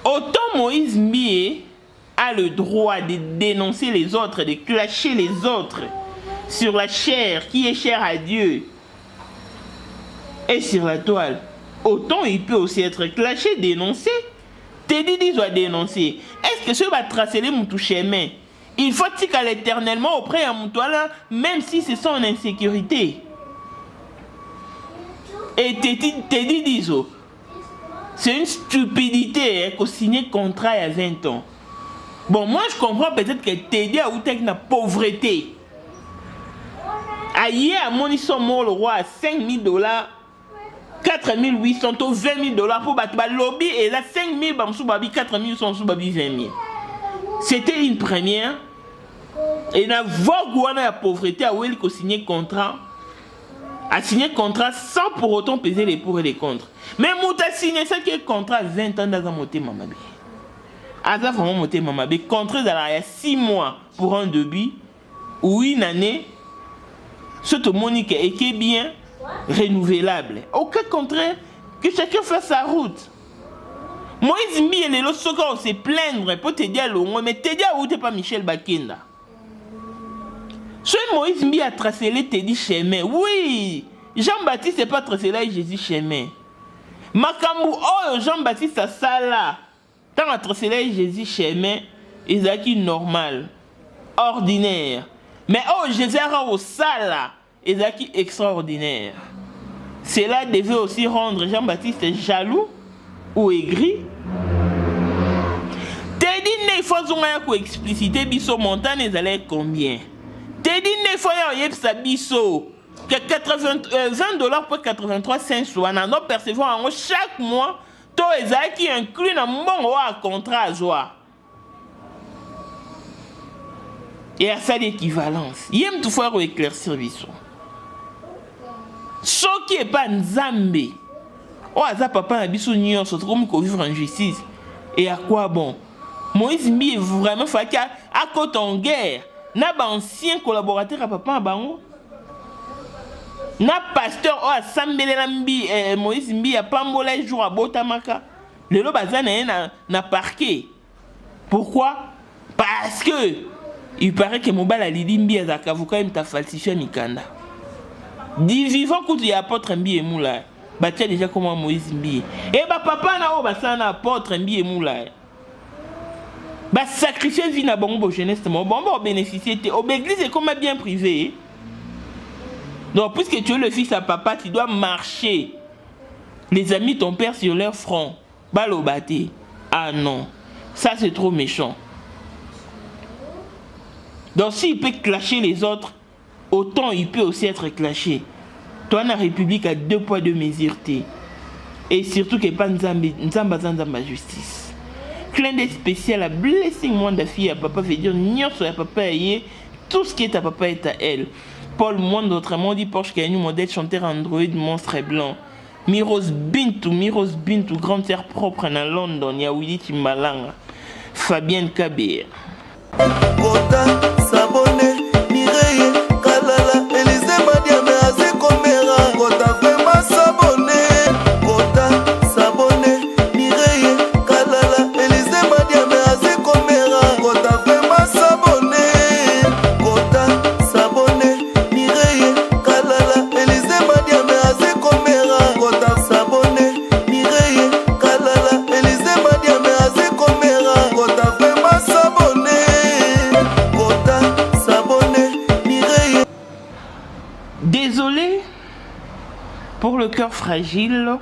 Autant Moïse Mbie a le droit de dénoncer les autres, de clasher les autres sur la chair qui est chère à Dieu et sur la toile, autant il peut aussi être clashé, dénoncé. Teddy doit dénoncer. Est-ce que ce va tracer les moutou chemin? Il faut qu'à l'éternellement auprès de Moutouala, même si c'est son insécurité. Et Teddy Dizo, c'est une stupidité qu'on signe contrat il y a 20 ans. Bon, moi je comprends peut-être que Teddy a eu une pauvreté. Aïe, à mon ils sont morts le roi à $5,000, 4,800, 20,000 pour battre le lobby et là 5,000, 4,000 sont sous 20,000. C'était une première. Et na voix la pauvreté à où il a signé contrat. A signé contrat sans pour autant peser les pour et les contre. Mais Mouta signé ça qui est contrat 20 ans dans un moté mamabé. Aza vraiment moté mamabé. Contrat dans la 6 mois pour un début ou une année. Ce monique et qui est bien renouvelable. Aucun contraire que chacun fasse sa route. Moïse Mbie et les autres on se plaindre pour te dire l'eau, mais te dire où t'es pas Michel Bakenda. Ce Moïse Mbie a tracé les te dit chemin. Oui, Jean-Baptiste n'est pas tracé là et Jésus chemin. Makambu oh Jean-Baptiste a ça là. Tant à tracé là et Jésus chemin, Isaki normal, ordinaire. Mais oh Jésus a au ça là, Isaki extraordinaire. Cela devait aussi rendre Jean-Baptiste jaloux ou aigri. Teddy ne faut expliciter biso montant les allaient combien. Teddy ne faut pas biso que $20 pour 83 cents soit nous percevons en chaque mois to ezaki inclus dans mon contrat à joie. Et à ça l'équivalence. Yem tout faire éclaircir biso. Ce qui est pas Nzambe. Oh, ça papa a biso nion se trouve qu'on vivre en justice. Et à quoi bon? Moïse Mbie est vraiment fait qu'à côté en guerre. N'a pas ancien collaborateur à papa bango. N'a pasteur oh Sambele Lambi Moïse Mbie a pas mbola jour à Botamaka. Le lo bazana na parqué. Pourquoi? Parce que il paraît que mon bal a Lidi Mbie a zakavuka il t'a falsifié Mikanda. Dit vivant quand il y a apôtre Mbie et moula. Bah tiens déjà comment Moïse Mbie. Et bah papa na oh bah ça na apôtre Mbie et moula. Bah sacrifier vie na bon jeunesse bon bénéficier au l'église est comme bien privé. Donc puisque tu es le fils à papa tu dois marcher. Les amis ton père sur leur front. Balo baté. Ah non. Ça c'est trop méchant. Donc s'il peut clasher les autres, autant il peut aussi être clashé. Toi la République a 2 poids 2 mesures. Et surtout que pas Nzamba justice. Clin d'œil spécial à blessing moi de fille à papa veut dire n'y soit à papa ayé tout ce qui est à papa est à elle. Paul Monde autrement dit Porsche qui a un modèle chanteur Android monstre blanc. Miros Bintou grande sœur propre en London ya Willy Timbalanga. Fabienne Kabir. Désolé pour le cœur fragile,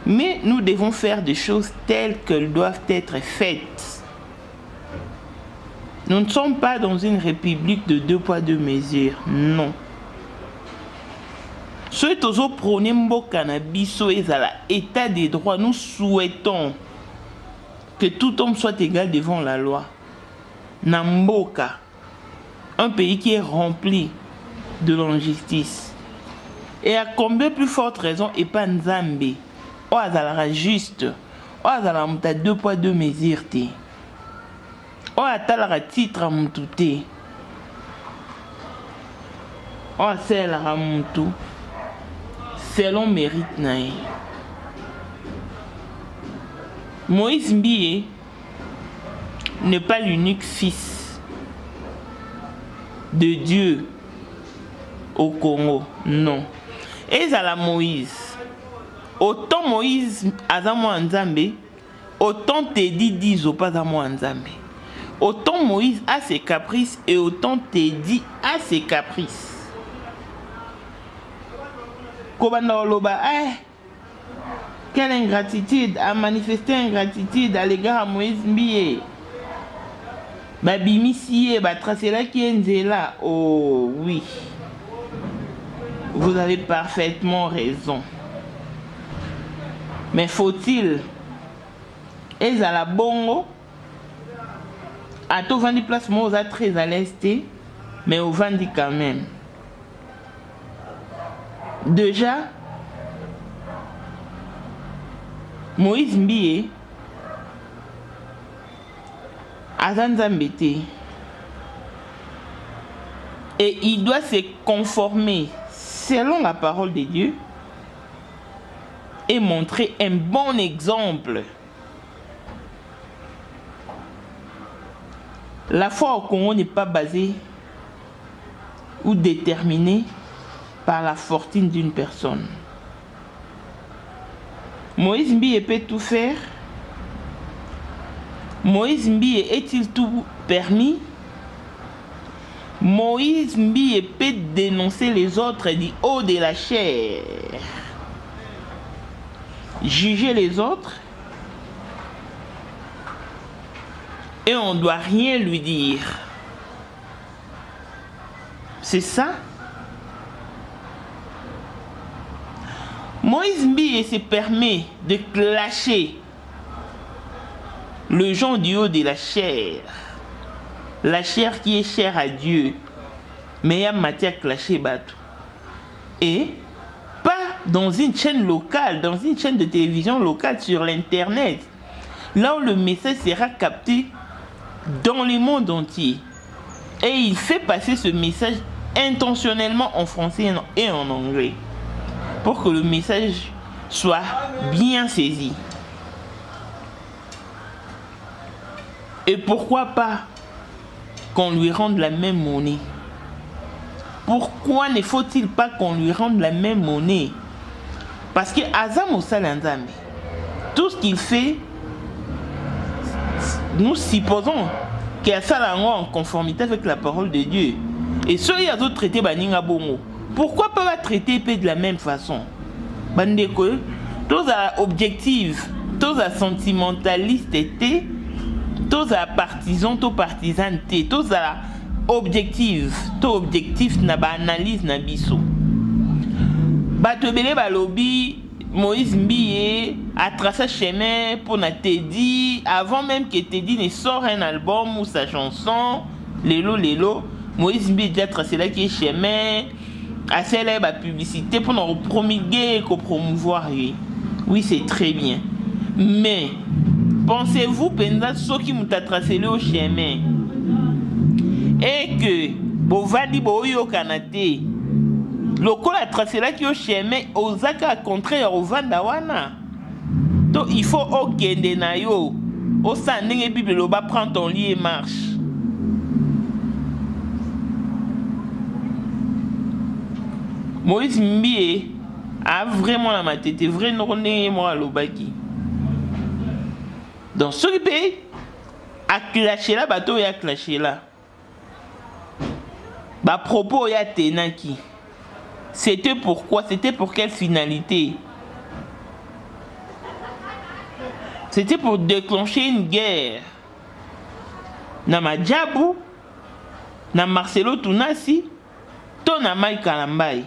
mais nous devons faire des choses telles qu'elles doivent être faites. Nous ne sommes pas dans une république de 2 poids 2 mesures, non. Ceux qui ont prôné Mboka-Nabiso et à l'état des droits, nous souhaitons que tout homme soit égal devant la loi. Namboka, un pays qui est rempli de l'injustice. Et à combien plus forte raison et pas Nzambe. Oh azala juste. Oh azala muta 2 poids 2 mesures te. Oh atala titre mutu te. Oh asela mutu selon mérite nae. Moïse Mbie n'est pas l'unique fils de Dieu au Congo, non. Et à la Moïse, autant Moïse a moi Nzambe, autant Teddy dit au pas à moi Nzambe. Autant Moïse a ses caprices et autant Teddy a ses caprices. Kobanda Oloba, quelle ingratitude, a manifesté ingratitude à l'égard de Moïse Mbie. Babimisiye, batracela qui est là. Oh oui. Vous avez parfaitement raison. Mais faut-il, et à la bongo, à tout vendu place, moi, vous êtes très à l'est, mais au vendu quand même. Déjà, Moïse Mbie, Azanzambete, et il doit se conformer selon la parole de Dieu et montrer un bon exemple. La foi au Congo n'est pas basée ou déterminée par la fortune d'une personne. Moïse Mbie peut tout faire. Moïse Mbie est-il tout permis? Moïse Mbie peut dénoncer les autres du haut de la chair, juger les autres, et on ne doit rien lui dire. C'est ça? Moïse Mbie se permet de clasher le gens du haut de la chair qui est chère à Dieu, mais il y a matière clashée bateau. Et pas dans une chaîne locale, dans une chaîne de télévision locale sur l'internet, là où le message sera capté dans le monde entier. Et il fait passer ce message intentionnellement en français et en anglais, pour que le message soit bien saisi. Et pourquoi pas qu'on lui rende la même monnaie? Pourquoi ne faut-il pas qu'on lui rende la même monnaie? Parce que Azam Osalanzambe, tout ce qu'il fait, nous supposons qu'il y a ça en conformité avec la parole de Dieu. Et ceux qui ont traité Baninga Bongo, pourquoi pas traiter de la même façon? Bandeko, tous à objectif, tous à sentimentaliste était, tous à partisan, tous partisans, tous à objectif, tous objectif na ba analyse na biso. Batobele balobi Moïse Mbie a tracé chemin pour na Teddy avant même que Teddy ne sorte un album ou sa chanson Lelo. Moïse Mbie déjà tracé là qui est chemin à celle la publicité pour nous promulguer et promouvoir. Oui, c'est très bien. Mais pensez-vous pendant ceux qui m'ont tracé le chemin et que Bovadi Boyo Kanate local a tracé là qui est chemin aux accords contraires au Vandawana. Donc il faut au Kende na yo au Sanding et Bible loba prend ton lit et marche. Moïse Mbie a vraiment la matete, vrai non moi l'obaki. Dans ce pays, a clashé là, bateau y a clashé là. Bah propos y a tenaki. C'était pourquoi? C'était pour quelle finalité? C'était pour déclencher une guerre. Na Madjabou, na Marcelo Tounasi, Tona Mai Kalambai.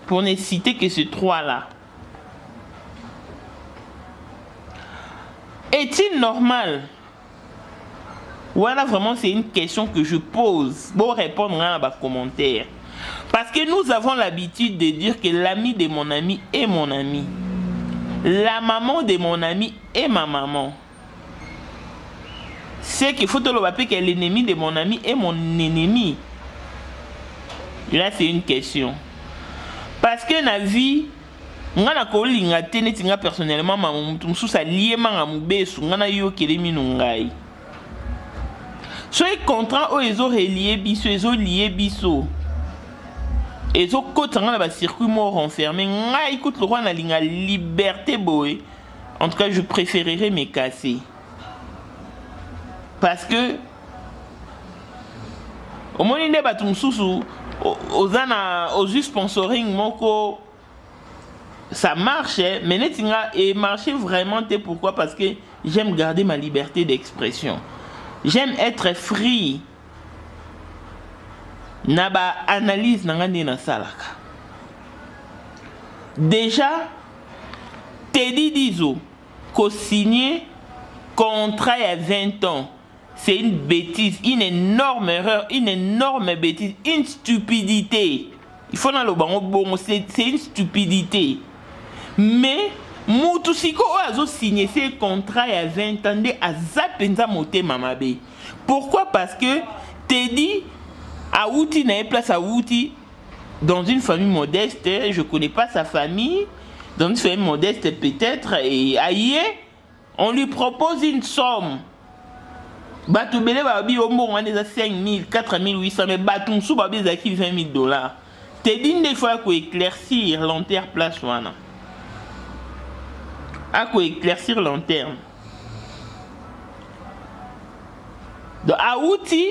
Pour ne citer que ces trois-là. Est-il normal? Voilà, vraiment, c'est une question que je pose. Pour répondre à vos commentaires. Parce que nous avons l'habitude de dire que l'ami de mon ami est mon ami. La maman de mon ami est ma maman. C'est qu'il faut te le rappeler que l'ennemi de mon ami est mon ennemi. Là, c'est une question. Parce que la vie, ngana ko linga tene tinga personnellement mamutu mususa lié manga mubesu ngana yo kelemi nungai so e contrat o ezo relié biso ezo lié biso ezo kotanga na ba circuit mo renfermé ngai écoute le roi na linga liberté boy. En tout cas, je préférerais me casser. Parce que au moins il débat tout sous aux sponsoring moko ça marche mais netinga et marcher vraiment pourquoi parce que j'aime garder ma liberté d'expression. J'aime être free. Naba analyse nangani na salaka. Déjà Teddy Dizo qu'on signé contrat il y a 20 ans. C'est une bêtise, une énorme erreur, une énorme bêtise, une stupidité. Il faut dans le bon, c'est une stupidité. Mais Moutousiko a signé ce contrat il y a 20 ans à Zapenza Moté Mamabe. Pourquoi? Parce que Teddy a outil n'a place à outil dans une famille modeste. Je connais pas sa famille. Dans une famille modeste peut-être, et aïe, on lui propose une somme. Batoubele babi au moment on est à 5 000, 4 800, mais Batumsou babi zaki 20 000 $. T'es dit des fois qu'on éclaircir long terme place wana. À quoi éclaircir long terme. Donc à outil,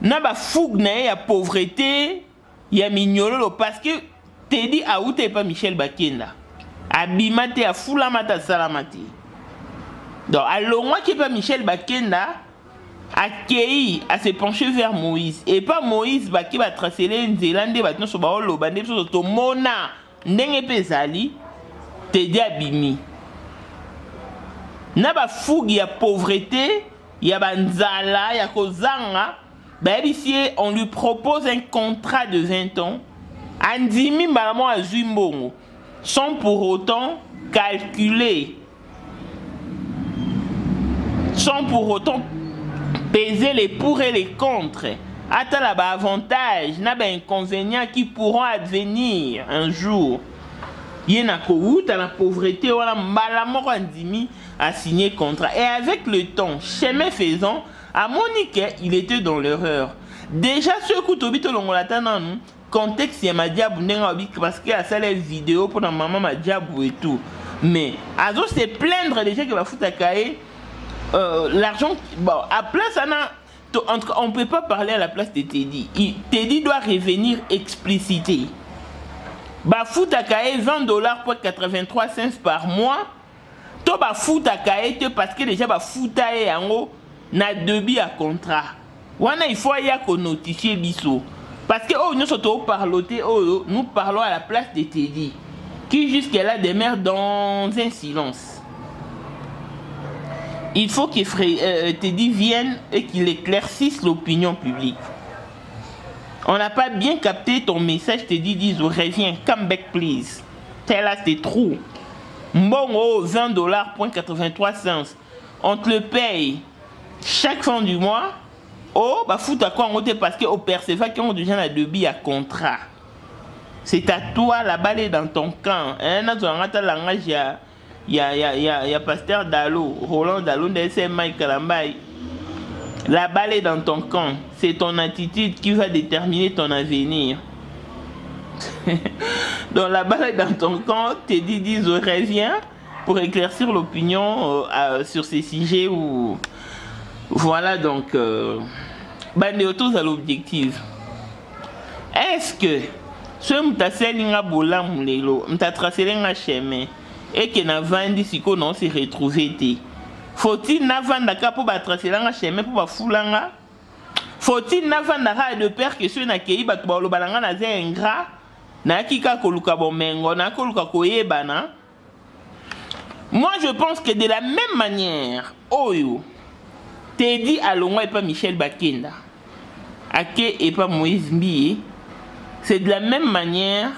n'a pas fougue na ya pauvreté, ya mignolo parce que t'es dit à outil pas Michel Bakenda. Abimate a Foulamata Salamati. Donc, alors, moi qui pas Michel Bakenda, a Kei à se pencher vers Moïse. Et pas Moïse qui va tracer les Zélande, va sur Baolo, Bandé, sur Mona, Nenge Pesali, te dit Abimi. N'a pas fougue, il y a pauvreté, il y a Banzala, il y a Kozanga. Ben, ici, on lui propose un contrat de 20 ans. Andimi, maman, à Zumbongo. Sans pour autant calculer, sans pour autant peser les pour et les contre. Attends là-bas, avantages, n'a pas inconvénients qui pourront advenir un jour. Il y a la pauvreté, on a malamor andimi à signer contrat. Et avec le temps, chemin faisant, à Monique, il était dans l'erreur. Déjà, ce coup de l'ongolata, non, contexte il y a ma diable parce qu'il y a ça les vidéos pour la maman ma diable et tout mais Azo se plaindre déjà que va foutre à cahier l'argent bon à place en tout cas on peut pas parler à la place de Teddy. Teddy doit revenir expliciter bah foutre à cahier 20 $ pour 83 cents par mois to bah foutre à cahier parce que déjà bah foutre à en haut na débit à contrat wana il faut y a qu'on notifier biso. Parce que oh, nous sommes parlotés, oh, nous parlons à la place de Teddy, qui jusqu'à là demeure dans un silence. Il faut que Teddy vienne et qu'il éclaircisse l'opinion publique. On n'a pas bien capté ton message, Teddy dit, reviens, come back please. Tell us the truth. Bon, oh, 20 $, on te le paye chaque fin du mois. Oh, bah fout à quoi on te parce que au perceva qui ont déjà la débit à contrat. C'est à toi la balle est dans ton camp. Hein, dans un langage, il y a Pasteur Dalo, Roland Dalo, c'est Mike Kalambay. La balle est dans ton camp. C'est ton attitude qui va déterminer ton avenir. Donc la balle est dans ton camp. Teddy dit reviens pour éclaircir l'opinion sur ces sujets où voilà donc tous à l'objectif. Est-ce que ce m'taselinga bola mulelo m'tatraselinga chemin et que na vandi siko non se retrouver té faut-il na vanda ka pour batraselinga chemin pour bafulanga faut-il na vanda ka de père que ceux na kei batu ba lobalanga na ze ingrat na kika koluka bomengo na koluka koyebana. Moi je pense que de la même manière oyo Teddy Alongo et pas Michel Bakenda, Ake et pas Moïse Mbié, c'est de la même manière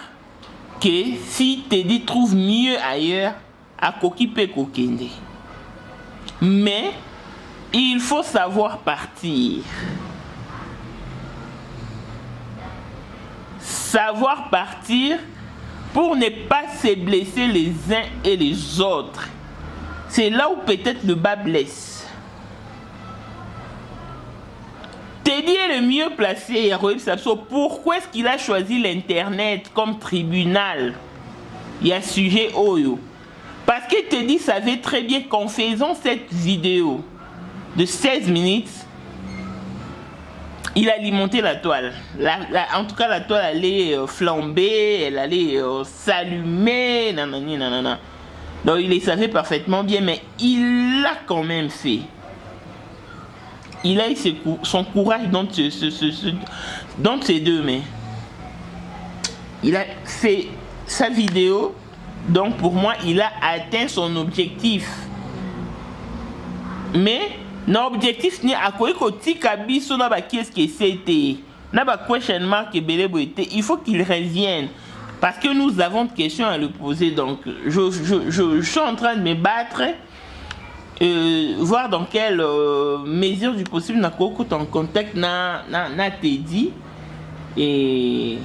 que si Teddy trouve mieux ailleurs, à Kokipe Kokende. Mais il faut savoir partir. Savoir partir pour ne pas se blesser les uns et les autres. C'est là où peut-être le bas blesse. Teddy est le mieux placé. Pourquoi est-ce qu'il a choisi l'Internet comme tribunal? Il y a sujet Oyo. Parce que Teddy savait très bien qu'en faisant cette vidéo de 16 minutes, il alimentait la toile. En tout cas, la toile allait flamber, elle allait s'allumer, nanani, nanana. Donc il les savait parfaitement bien, mais il l'a quand même fait. Il a eu son courage dans ces deux mains. Il a fait sa vidéo, donc pour moi, il a atteint son objectif. Mais l'objectif n'est à quoi qu'est-ce que c'était. Question mark et il faut qu'il revienne. Parce que nous avons des questions à lui poser. Donc, je suis en train de me battre. Voir dans quelle mesure du possible n'a en contact na Teddy. Et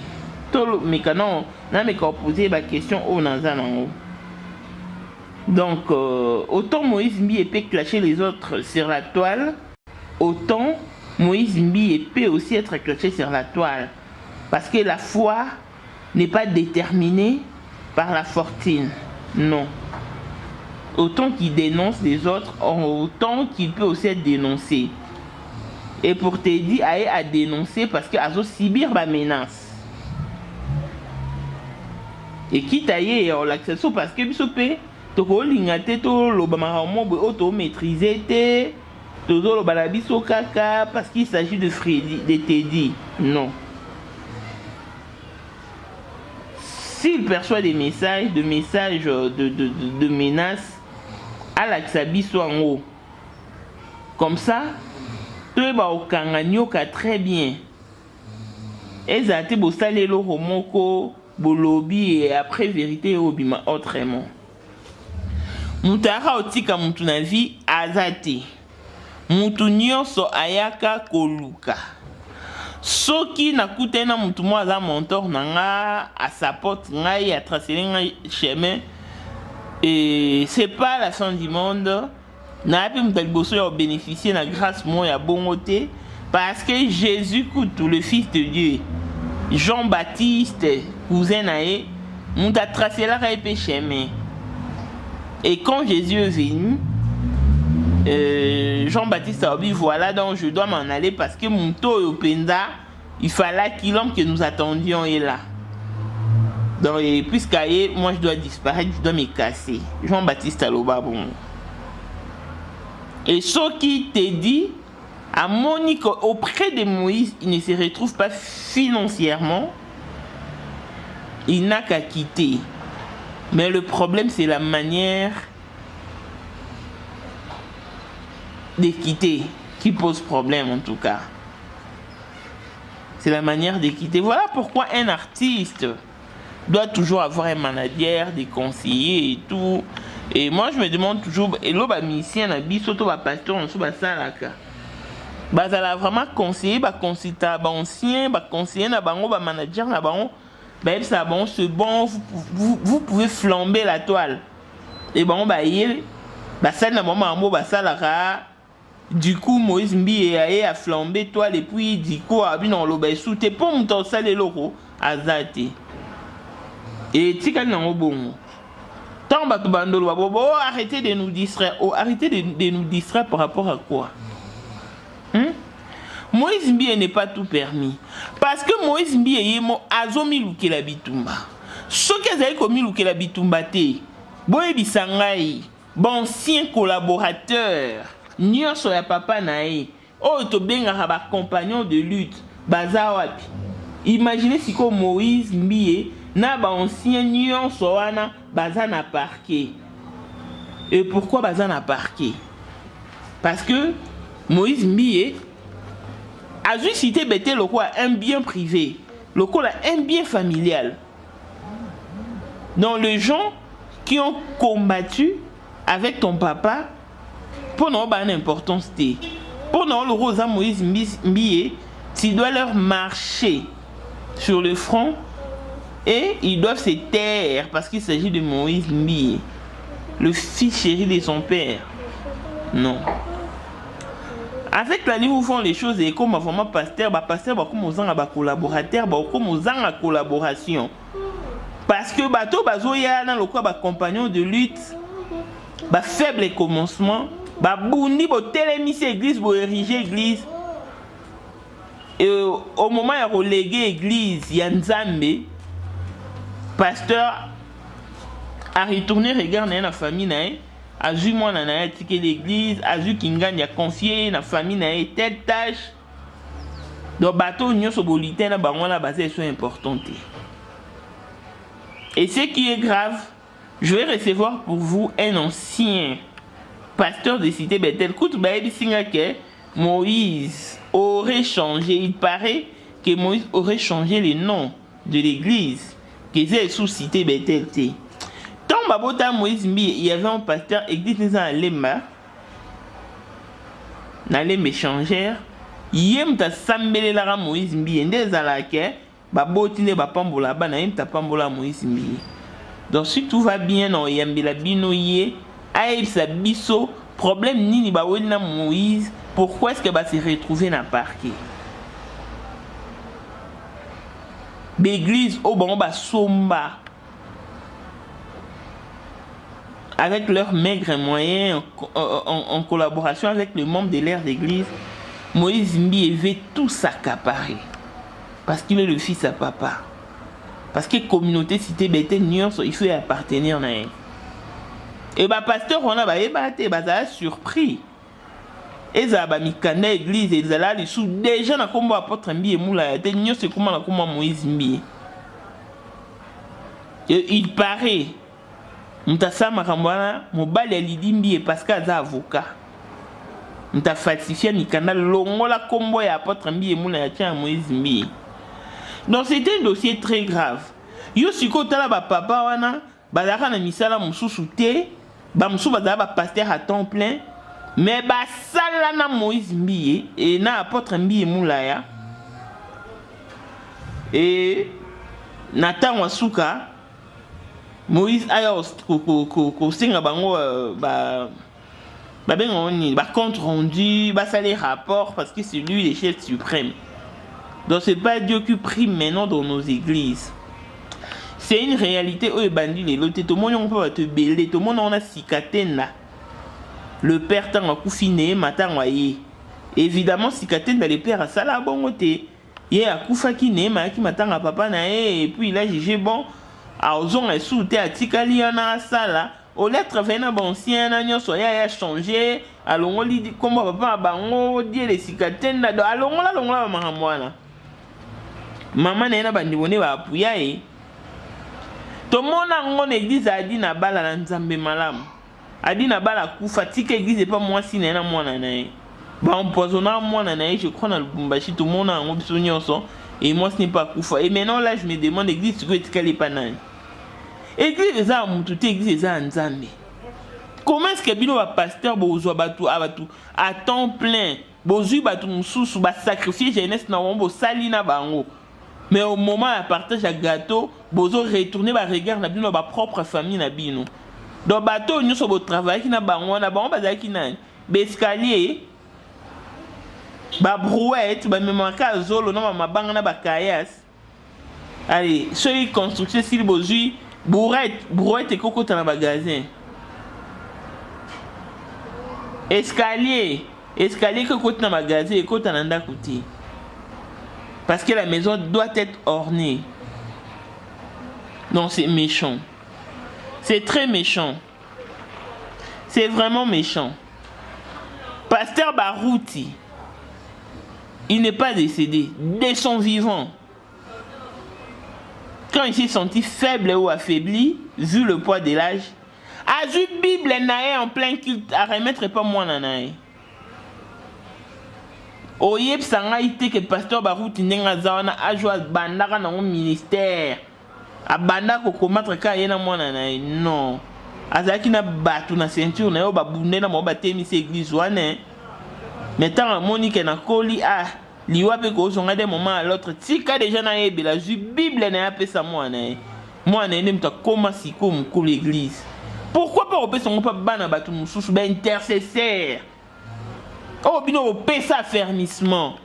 tout mais quand on a posé la question au Nanzan. Donc, autant Moïse Mbi peut clasher les autres sur la toile, autant Moïse Mbi peut aussi être clashé sur la toile. Parce que la foi n'est pas déterminée par la fortune. Non. Autant qu'il dénonce les autres, autant qu'il peut aussi être dénoncé. Et pour te dire, il a dénoncer parce qu'il a subir la menace. Et quitte à y avoir l'accès parce que bisopé, toko lingate to lo bamaromo auto maîtriser to zo lo balabiso kaka parce qu'il s'agit de Freddy, de Teddy. Non. S'il perçoit des messages, de menaces, à l'Aksabiso en haut. Comme ça, tout le monde très bien. Et ça a été le romoko, bolobi et après vérité obima autrement. Mutara otika mutunavi azate. Mutunyo so ayaka koluka. Soki nakutena mutu mo aza mentor nanga à sa porte ngai a tracé un chemin et c'est pas la fin du monde. Na pu mutalboso ya bénéficier na grâce mo ya bongoté parce que Jésus coûte le fils de Dieu. Jean-Baptiste cousin naé muta tracé la épée chemin. Et quand Jésus est venu Jean-Baptiste a dit voilà donc je dois m'en aller parce que mon taux au Penda il fallait que l'homme que nous attendions est là. Donc puisqu'aille moi je dois disparaître, je dois me casser. Jean-Baptiste a l'oba bon. Et ce qui te dit à Monique auprès de Moïse il ne se retrouve pas financièrement, il n'a qu'à quitter. Mais le problème c'est la manière de quitter qui pose problème en tout cas. C'est la manière de quitter. Voilà pourquoi un artiste doit toujours avoir un manager, des conseillers et tout. Et moi je me demande toujours, et l'autre musicien a dit surtout ba pasteur on ba salaka. Ba ça vraiment conseiller, ba consulta, ba ancien, ba conseiller na bango, ba manager na bango. Ben ça bon, c'est bon, vous pouvez flamber la toile. Et bon ba yé, ba ça na moment ba salaka. Du coup, Moïse Mbi a flambé toile et puis du coup, non le baissou t'es pas mon temps salé loro azate. Et tika non bon. Tant ba bandolo bobo arrêtez de nous distraire. Oh, arrêtez de nous distraire par rapport à quoi? Moïse Mbi n'est pas tout permis. Parce que Moïse Mbi est mo azomi luke la bitumba. Ce que j'ai commis luke la bitumba te. Boye bisangai, bon ancien collaborateur. Nyonso ya papa nae o to benga ba compagnon de lutte baza wapi. Imaginez si ko Moïse Mbi na ba ancien nyonso wana baza na parquet. Et pourquoi baza na parquet? Parce que Moïse Mbi a juste cité bête le quoi un bien privé, le quoi un bien familial. Donc les gens qui ont combattu avec ton papa pour nous avoir une importance. Pour nous, le Rosa Moïse Mbi, tu dois leur marcher sur le front Et ils doivent se taire parce qu'il s'agit de Moïse Mbi, le fils chéri de son père. Non. Avec la ligne où font les choses et comme vraiment pasteur, comme aux gens à collaborateur, comme aux gens à collaboration. Parce que bateau bazoya dans le quoi compagnon de lutte, faible commencement, bouni bo télémisser église, bo ériger église. Et au moment où il a relégué l'église, Yanzambe, pasteur a retourné regarder la famille, a vu moi na ticket l'église, a vu Kingan a confié la famille na telle tâche. Donc bateau nyo so bolité na bango la base sont importantes. Et ce qui est grave, je vais recevoir pour vous un ancien pasteur de cité Bethel. Écoute, que Moïse aurait changé. Il paraît que Moïse aurait changé le nom de l'église qui est sous cité Bethel. Tant babota Moïse il y avait un pasteur église dans Lemba, dans les échangères. Yem ta sambele la Moïse mbi ndé zalake babotine bapambola bana yem ta pambola Moïse mbi. Donc si tout va bien non yambela bino yé aïe sa biso problème nini ba wena Moïse, pourquoi est-ce que va se retrouver dans parquet l'église au bon ba somba avec leurs maigres moyens en collaboration avec les membres de l'aire d'église. Moïse Mbi veut tout s'accaparer parce qu'il est le fils à papa. Parce que la communauté cité Bethel, il faut y appartenir. Et pasteur, on a surpris. Et ça a mis l'église et ça a sous déjà na kombo apôtre Mbi et moula et c'est comment la kombo Moïse Mbi. Il paraît Mutasa Makambwana, Mobali Lidi Mbi et Pascal za avocat. Mta falsifié Mikanda longola combo et apôtre Mbi et moula ya Moïse Mbi. Donc c'était un dossier très grave. Yo siko tala ba papa wana bazaka na misala mususu te, ba musu bazala ba pasteur à temps plein, mais ba sala na Moïse Mbi et na apôtre Mbi et moula ya. Et Nathan Wasuka Moïse aya ko singa bango compte rendu, les rapports parce que c'est lui le chef suprême. Donc c'est pas Dieu qui prime maintenant dans nos églises. C'est une réalité où les bandits les lotés, tout le monde peut te belé, tout le monde a cicatena. Le père t'a coufiné, matin voyé. Évidemment cicatena les pères à ça la bon côté. Il y a koufa qui né, ma qui m'attend à papa na et puis là j'ai bon à ozon et sous te à tikali na sala. Au lettre venant bon sien na soya a changé allons on dit comme papa bango dit les cicatena allons la maman maman na bandi bone ba apuya e to mona ngone église a dit na bala na nzambe malam a dit na bala kufa tika église pas moi si na mwana na e ba empoisonna mwana na e je crois na Lubumbashi tout monde a ngo biso nyonso et moi ce n'est pas kufa et maintenant là je me demande église que tika les panani église za mutu te église za nzambe. Comment est-ce que bino ba pasteur bozwa batu à temps plein bozui batu mususu ba sacrifier jeunesse na wombo sali na bango. Mais au moment à partage à gâteau, bozo retourner ba regard na bino ba propre famille na bino. Donc bateau nous so bo travail qui na bango na bango bazaki ki na escalier ba brouette ba memaka zolo na mabanga na ba kayas. Allez, ceux construction s'il bozui brouette et coco dans le magasin. Escalier que côté dans le magasin et côté dans côté. Parce que la maison doit être ornée. Non, c'est méchant. C'est très méchant. C'est vraiment méchant. Pasteur Barouti, il n'est pas décédé. Dès son vivant. Quand il s'est senti faible ou affaibli, vu le poids de l'âge, a vu Bible naé en plein culte, à remettre pas moi nanaé. Oyeb sanga ite que pasteur Barouti nenga zawana a joué bandaka dans mon ministère. A bandaka ko combattre ka yena moi nanaé. Non. Azaki na batu na ceinture na yo ba bunde na mo ba temi église wana. Mais tant Monique na koli liwa pe ko zonga des moments à l'autre tika déjà na yebe la Bible na yape sa moi na ne mta koma siko mko l'église. Pourquoi pas opé son pas bana batu mususu ba intercesseur. Oh bino opé ça affermissement.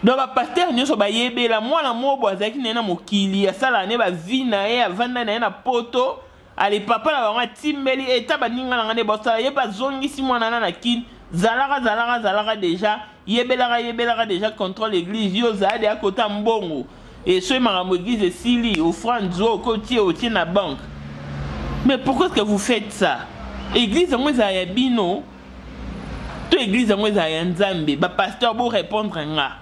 Donc ba pasteur nyoso ba yebe la moi na mobo azaki na mokili asala ne ba vie na ye avanda na poto ale papa na ba timbeli eta ba ninga na ne bosala ye ba zongi si mwana na kin zalaka déjà yebelaka déjà contrôle l'église yo za de côté mbongo et ce marambo église sili offrande zo côté au na banque. Mais pourquoi est-ce que vous faites ça? Église moi za ya bino to église moi za ya nzambe ba pasteur bo répondre nga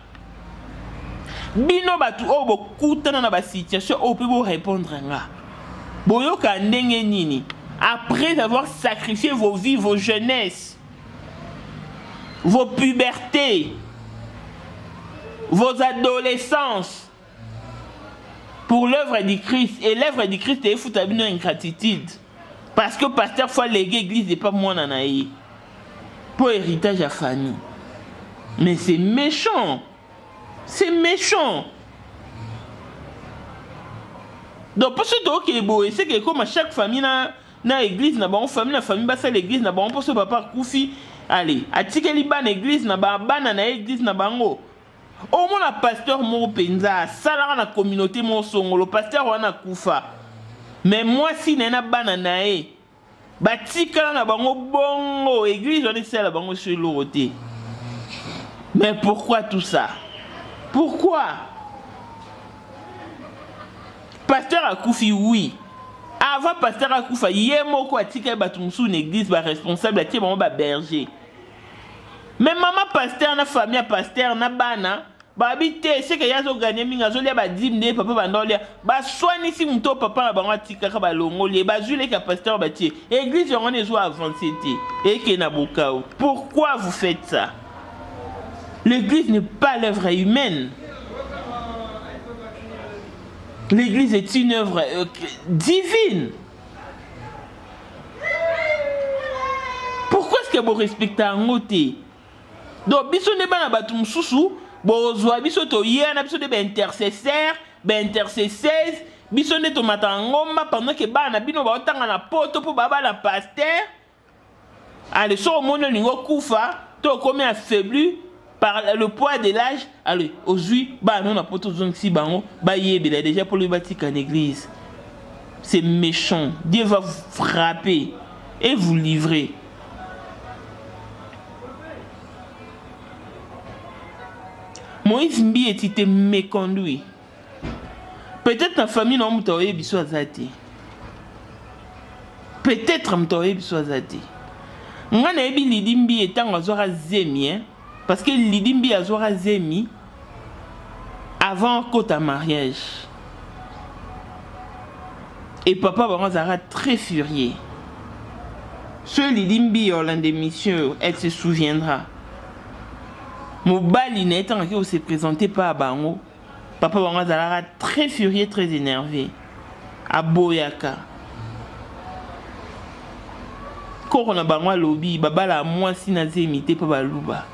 bino batu o bo kutana na ba situation o pe bo répondre nga boyoka ndenge nini après avoir sacrifié vos vies, vos jeunesses, vos pubertés, vos adolescences pour l'œuvre du Christ. Et l'œuvre du Christ est foutu une ingratitude. Parce que pasteur faut léguer l'église et pas moi nanaï. Pour héritage à famille. Mais c'est méchant. C'est méchant. Donc pour ce qui est beau, c'est que comme à chaque famille na église na ba famille basa l'église na ba pour ce papa koufi allez atikeli ban église na ba bana na église na bango au moins le pasteur mo penza sala na communauté mo songolo pasteur wana kufa mais moi si na bana na e batikala na bango bongo église on est celle bango sur l'oroté. Mais pourquoi tout ça? Pourquoi? Pasteur Akoufi, oui. Avant pasteur Akoufa, yemo ko atika batumsu une église ba responsable atie ba berger. Mais maman pasteur na famille pasteur na bana ba habité c'est que yazo gagner minga zo lia ba dimne papa ba ndolia ba soigner si muto papa na bango atika ka ba longoli ba jule ka pasteur ba tie église on est zo avancer et que na bokao. Pourquoi vous faites ça? L'église n'est pas l'œuvre humaine. L'église est une œuvre divine. Pourquoi est-ce que vous respectez un côté? Donc, biso ne ba na batum susu, bo zo biso to yena biso de intercesseur, intercesseuse, biso ne to matangoma pendant que ba na bino ba otanga na poto pour baba na pasteur. Allez, so mono lingo kufa, to comme affaibli par le poids de l'âge. Allez, aujourd'hui, bah non, on a pas tout si bango, bah il est déjà pour le bâtir en église. C'est méchant. Dieu va vous frapper et vous livrer. Moïse Mbi était méconduit. Peut-être ta famille n'a pas eu besoin d'azati. Peut-être n'a besoin d'azati. Ngana ebi lidimbi etant azora zemi. Parce que Lidimbi Azora Zemi avant kota mariage. Et papa Baranzara très furieux. Ce Lidimbi Orlande d'émission, elle se souviendra. Mobali n'est en qui se présentait pas à Bango. Papa Baranzara très furieux, très énervé. À Boyaka. Corona Bango lobby, baba la moi si n'a imité pas Balouba.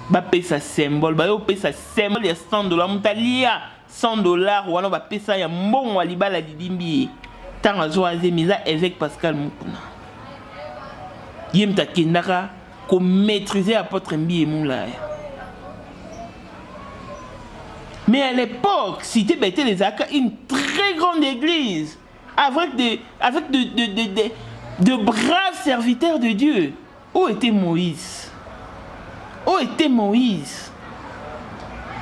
Ba paye sa symbole, ba yo paye sa symbole ya $100, mutalia $100 wana ba paye sa ya mbongo aliba la didimbi. Tanga zo azemiza évêque Pascal Mukuna. Yemta kindaka ko maîtriser apôtre Mbi Moulaya. Mais à l'époque, c'était les Aka une très grande église avec de braves serviteurs de Dieu. Où était Moïse? Où était Moïse?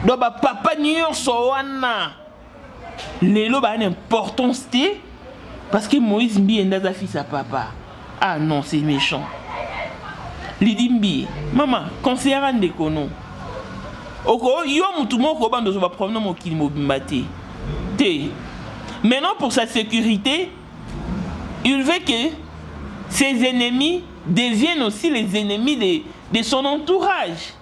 Donc papa nyonso wana lelo ba une importance parce que Moïse Mbi ndaza fils à papa. Ah non, c'est méchant. Lidimbi, maman, conseillera ndekono. Oko yo mutu moko bando zo ba problème mokili mobimbate. Té. Maintenant pour sa sécurité, il veut que ses ennemis deviennent aussi les ennemis de son entourage.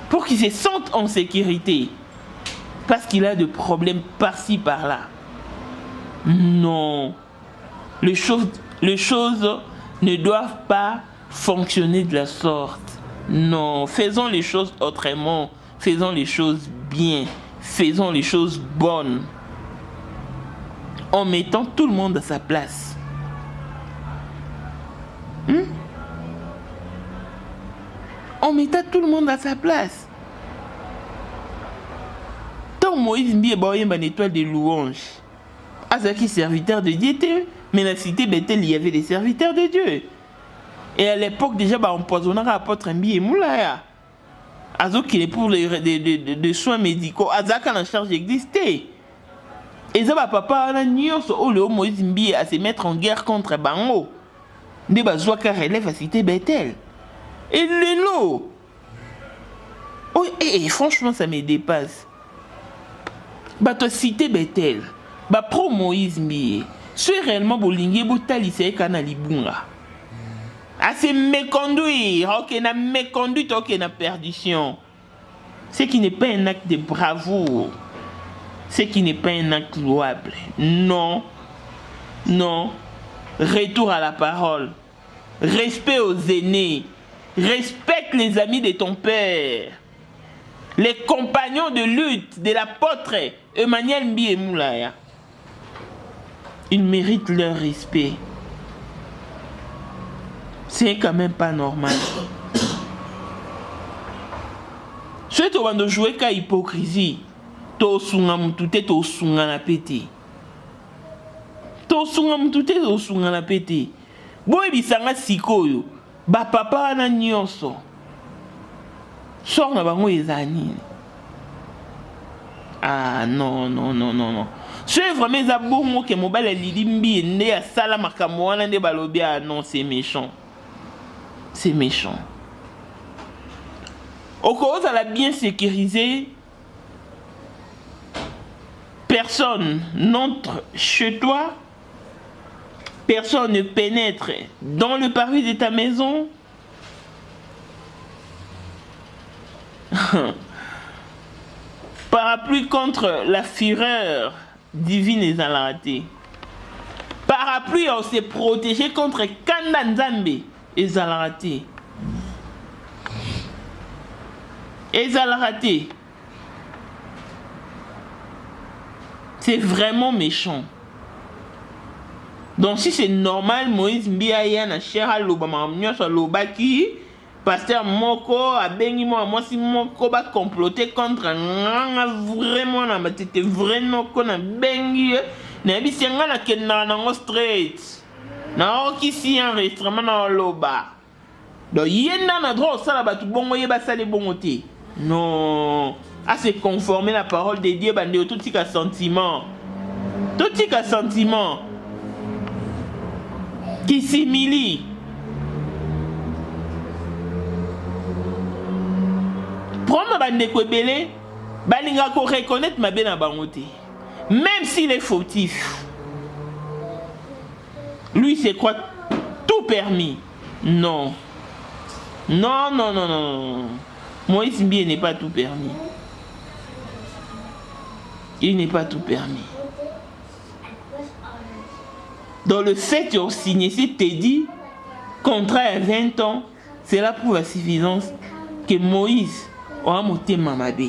Pour qu'ils se sentent en sécurité. Parce qu'il a des problèmes par-ci, par-là. Non. Les choses ne doivent pas fonctionner de la sorte. Non, faisons les choses autrement, faisons les choses bien, faisons les choses bonnes, en mettant tout le monde à sa place. En mettant tout le monde à sa place. Tant Moïse Mbi est une étoile de louange. Azaki serviteur de Dieu, mais dans la cité Bethel, il y avait des serviteurs de Dieu. Et à l'époque, déjà, on empoisonnait l'apôtre Mbi et Moulaya. Azaki est pour les soins médicaux. Azaki en charge d'exister. Et ça, papa, on a nyonso le Moïse Mbi à se mettre en guerre contre Bango. Ne bazouaka relève à cité Bethel. Et le lot. Oh, et franchement, ça me dépasse. Toi, cité Bethel. Pro Moïse Mbi. C'est réellement bolingue botali c'est kana libunga. C'est méconduire. Ok, na méconduite, ok, na perdition. Ce qui n'est pas un acte de bravoure. Ce qui n'est pas un acte louable. Non. Non. Retour à la parole. Respect aux aînés. Respecte les amis de ton père. Les compagnons de lutte de l'apôtre Emmanuel Mbi et Moulaya. Ils méritent leur respect. C'est quand même pas normal. Ceux qui ont joué qu'à hypocrisie, to sunga mutute to sunga na pété. To sunga mutute to sunga na pété. Boy bisanga sikoyo, ba papa na nyonso. Sort na bango ezani. Ah non non non non non. C'est vraiment ça bon que mobile lidimbi né à sala makambo wana nde balobi ah non c'est méchant. C'est méchant. Au cas où ça l'a bien sécurisé, personne n'entre chez toi, personne ne pénètre dans le parvis de ta maison. Parapluie contre la fureur divine et Zalarate. Parapluie, on s'est protégé contre Kanda Nzambe et Zalarate. Et Zalarate. C'est vraiment méchant. Donc si c'est normal, Moïse Mbiaya na chera lobama mnyoso lobaki, pasteur Moko a bengi moi si Moko ba comploter contre nga vraiment na batete vraiment ko na bengi na bisenga na kenda na straight. Na okisi enregistrement na loba. Donc yenda na droit ça la batu bongo yeba sale bongo te. Non, à se conformer à la parole de Dieu, bande tout tika sentiment. Tout tika sentiment. Qui simili. Prendre bande kwebele, balinga ko reconnaître ma bena bangote. Même s'il est fautif. Lui c'est quoi tout permis. Non. Non non non non. Moïse Mbi n'est pas tout permis. Il n'est pas tout permis. Dans le fait de signer, si tu dit, contrat à 20 ans, cela prouve la suffisance que Moïse aura monté Mamabé.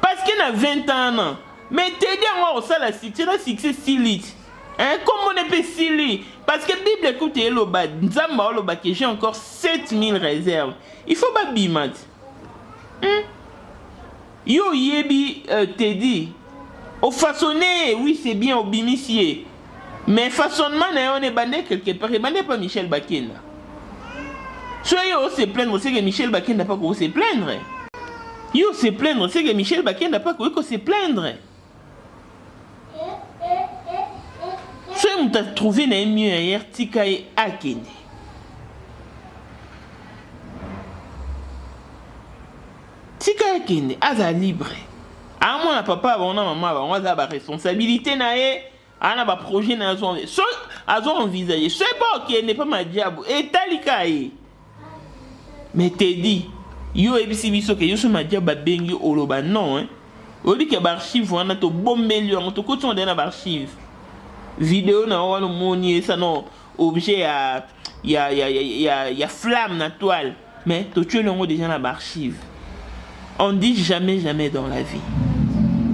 Parce qu'il a 20 ans, mais tu dit, on va la succès si litre. Hein, comment on peut si litre? Parce que la Bible écoute, que j'ai encore 7000 réserves. Il faut pas bimat. Yo yebi te dit au façonné oui c'est bien au bimissier mais façonnement on est bandé quelque part et bandé pas Michel Bakenda soit yo se plaindre c'est que Michel Bakenda pas qu'on se plaindre yo se plaindre c'est que Michel Bakenda pas qu'on se plaindre soit on t'a trouvé na mieux hier tika et akende. Tika kende aza libre. A moi na papa on a maman on a ba responsabilité na e ana ba projet na zo so azo envisager c'est pas que n'est pas ma diable et talika e. Mais te dit yo ebisi biso que yo so ma diable bengi oloba non hein. O dit que ba archive wana to bombeli on to koto na ba archive. Vidéo na wana moni ça non objet il y a flamme na toile mais tu es longo déjà dans l'archive. On dit jamais dans la vie.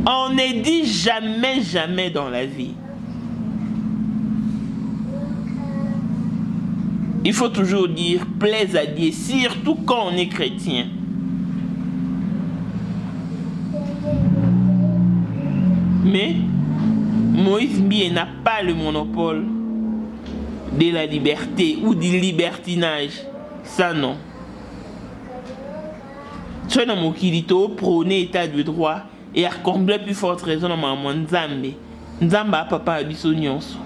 On ne dit jamais dans la vie. Il faut toujours dire plaise à Dieu, surtout quand on est chrétien. Mais Moïse Mbie n'a pas le monopole de la liberté ou du libertinage. Ça non. Tu es dans mon kilito, prôner état de droit et à combler plus forte raison dans mon Nzambe. Nzamba papa abisso nyonso.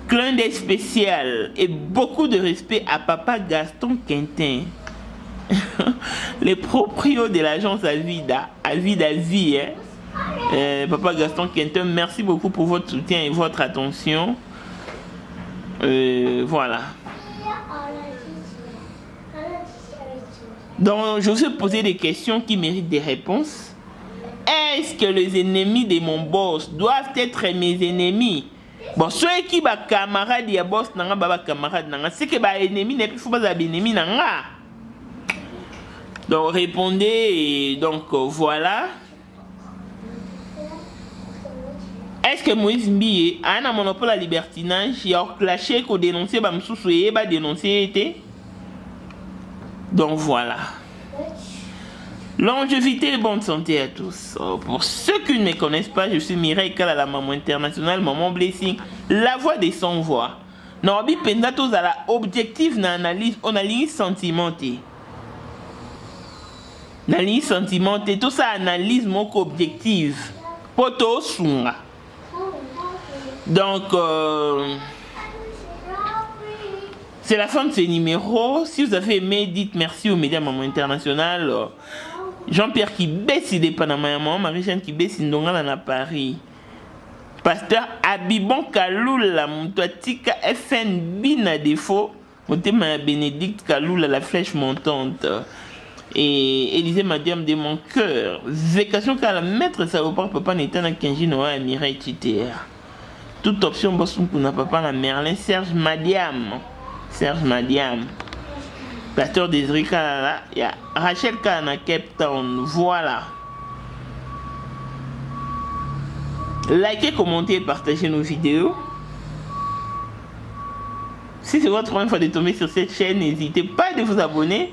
Clin d'œil spécial et beaucoup de respect à papa Gaston Quentin. Les proprios de l'agence Avida Vie, hein? Papa Gaston Quentin, merci beaucoup pour votre soutien et votre attention. Voilà. Donc, je vous ai posé des questions qui méritent des réponses. Est-ce que les ennemis de mon boss doivent être mes ennemis? Bon, ceux qui sont camarades de boss, c'est que les ennemis ne peuvent pas être ennemis. Donc, répondez. Et donc, voilà. Est-ce que Moïse Mbie a un monopole à libertinage? Il a clashé qu'on dénonçait, dénoncer. Donc, voilà. Longévité et bonne santé à tous. Pour ceux qui ne me connaissent pas, je suis Mireille Kala, la maman internationale, maman blessing, la voix des sans-voix. Norbi Pendatos à la objectif d'analyse, on a ligne sentimentée. La ligne sentimentée, tout ça analyse mon objectif. Poto sunga. Donc, c'est la fin de ce numéro. Si vous avez aimé, dites merci aux médias Maman International. Jean-Pierre qui baisse des Panama, Marie-Jeanne qui baisse Ndongala à Paris. Pasteur Abibon Kaloula, Moutouatika FN Bina défaut. Moutema Bénédicte Kaloula, la flèche montante. Et Élisée Madiam de mon cœur. Vécation qu'à la maître salopard papa n'était dans Kenji Noah et Mireille Titer. Toute option bossum pour n'a papa la Merlin Serge Madiam. Pasteur Désiré Kalala, il y a Rachel Kana Cape Town. Voilà. Likez, commentez et partagez nos vidéos. Si c'est votre première fois de tomber sur cette chaîne, n'hésitez pas de vous abonner.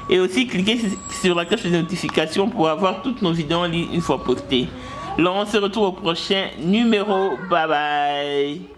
Et aussi cliquez sur la cloche de notification pour avoir toutes nos vidéos en ligne une fois postées. Alors on se retrouve au prochain numéro. Bye bye.